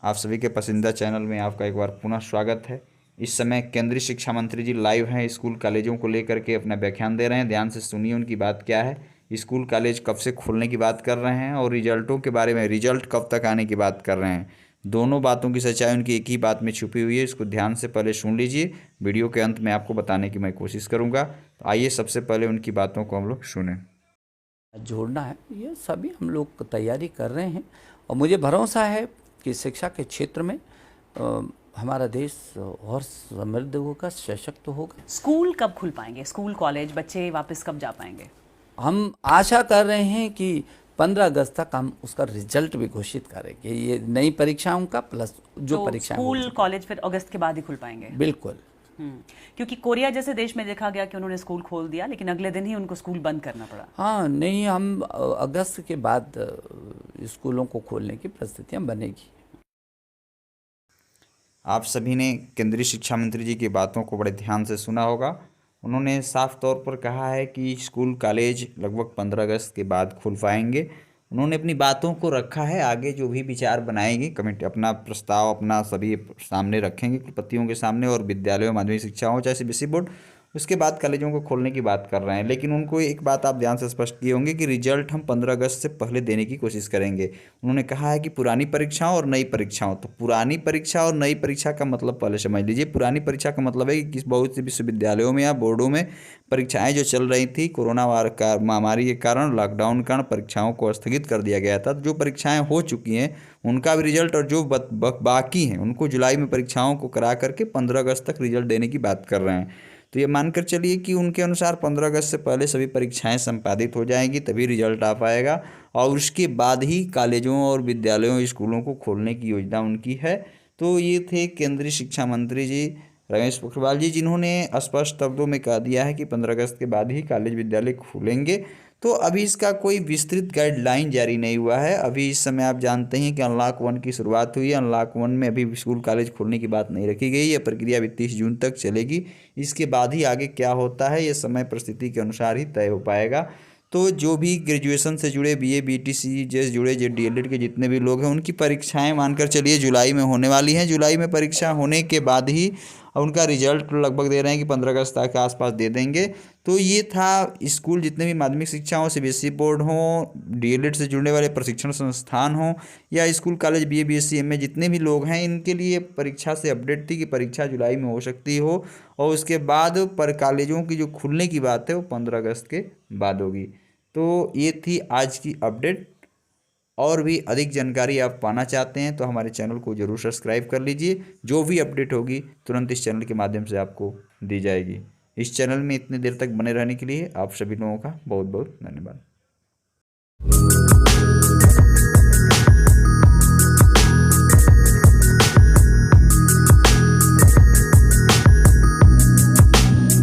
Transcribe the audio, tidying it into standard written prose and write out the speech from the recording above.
आप सभी के पसंदीदा चैनल में आपका एक बार पुनः स्वागत है। इस समय केंद्रीय शिक्षा मंत्री जी लाइव हैं, स्कूल कॉलेजों को लेकर के अपना व्याख्यान दे रहे हैं। ध्यान से सुनिए उनकी बात क्या है। स्कूल कॉलेज कब से खोलने की बात कर रहे हैं और रिजल्टों के बारे में, रिजल्ट कब तक आने की बात कर रहे हैं। दोनों बातों की सच्चाई उनकी एक ही बात में छुपी हुई है। इसको ध्यान से पहले सुन लीजिए, वीडियो के अंत में आपको बताने की मैं कोशिश करूँगा। तो आइए सबसे पहले उनकी बातों को हम लोग सुने। जोड़ना है, ये सभी हम लोग तैयारी कर रहे हैं और मुझे भरोसा है कि शिक्षा के क्षेत्र में हमारा देश और समृद्ध होगा, सशक्त होगा। स्कूल कब खुल पाएंगे? स्कूल कॉलेज बच्चे वापस कब जा पाएंगे? हम आशा कर रहे हैं कि 15 अगस्त तक हम उसका रिजल्ट भी घोषित करेंगे, ये नई परीक्षाओं का प्लस जो तो परीक्षाएं स्कूल कॉलेज फिर अगस्त के बाद ही खुल पाएंगे? बिल्कुल। क्योंकि कोरिया जैसे देश में देखा गया कि उन्होंने स्कूल खोल दिया लेकिन अगले दिन ही उनको स्कूल बंद करना पड़ा। हाँ नहीं, हम अगस्त के बाद स्कूलों को खोलने की परिस्थितियाँ बनेगी। आप सभी ने केंद्रीय शिक्षा मंत्री जी की बातों को बड़े ध्यान से सुना होगा। उन्होंने साफ तौर पर कहा है कि स्कूल कॉलेज लगभग 15 अगस्त के बाद खुल पाएंगे। उन्होंने अपनी बातों को रखा है, आगे जो भी विचार बनाएंगे कमेटी अपना प्रस्ताव अपना सभी सामने रखेंगे कुलपतियों के सामने और विद्यालयों माध्यमिक शिक्षा हो चाहे सीबीएसई बोर्ड, उसके बाद कॉलेजों को खोलने की बात कर रहे हैं। लेकिन उनको एक बात आप ध्यान से स्पष्ट किए होंगे कि रिजल्ट हम 15 अगस्त से पहले देने की कोशिश करेंगे। उन्होंने कहा है कि पुरानी परीक्षाओं और नई परीक्षाओं, तो पुरानी परीक्षा और नई परीक्षा का मतलब पहले समझ लीजिए। पुरानी परीक्षा का मतलब है कि किस बहुत से विश्वविद्यालयों में या बोर्डों में परीक्षाएं जो चल रही थी कोरोना महामारी के कारण, लॉकडाउन के कारण परीक्षाओं को स्थगित कर दिया गया था। जो परीक्षाएं हो चुकी हैं उनका भी रिजल्ट और जो बाकी हैं उनको जुलाई में परीक्षाओं को करा करके 15 अगस्त तक रिजल्ट देने की बात कर रहे हैं। तो ये मानकर चलिए कि उनके अनुसार 15 अगस्त से पहले सभी परीक्षाएं संपादित हो जाएंगी, तभी रिजल्ट आ पाएगा और उसके बाद ही कॉलेजों और विद्यालयों स्कूलों को खोलने की योजना उनकी है। तो ये थे केंद्रीय शिक्षा मंत्री जी रमेश पोखरियाल जी, जिन्होंने स्पष्ट शब्दों में कह दिया है कि 15 अगस्त के बाद ही कॉलेज विद्यालय खुलेंगे। तो अभी इसका कोई विस्तृत गाइडलाइन जारी नहीं हुआ है। अभी इस समय आप जानते हैं कि अनलॉक 1 की शुरुआत हुई है। अनलॉक 1 में अभी स्कूल कॉलेज खोलने की बात नहीं रखी गई है। प्रक्रिया भी 30 जून तक चलेगी। इसके बाद ही आगे क्या होता है ये समय परिस्थिति के अनुसार ही तय हो पाएगा। तो जो भी ग्रेजुएशन से जुड़े बीए बीटीसी से जुड़े जो डीएलएड के जितने भी लोग हैं उनकी परीक्षाएं मानकर चलिए जुलाई में होने वाली हैं। जुलाई में परीक्षा होने के बाद ही उनका रिजल्ट लगभग दे रहे हैं कि 15 अगस्त के आसपास दे देंगे। तो ये था स्कूल जितने भी माध्यमिक शिक्षा हो, सीबीएसई बोर्ड हो, डीएलएड से जुड़ने वाले प्रशिक्षण संस्थान हो या school college BA BSc MA जितने भी लोग हैं, इनके लिए परीक्षा से अपडेट थी कि परीक्षा जुलाई में हो सकती हो और उसके बाद पर कॉलेजों की जो खुलने की बात है वो 15 अगस्त के बाद होगी। तो ये थी आज की अपडेट। और भी अधिक जानकारी आप पाना चाहते हैं तो हमारे चैनल को ज़रूर सब्सक्राइब कर लीजिए। जो भी अपडेट होगी तुरंत इस चैनल के माध्यम से आपको दी जाएगी। इस चैनल में इतनी देर तक बने रहने के लिए आप सभी लोगों का बहुत बहुत धन्यवाद।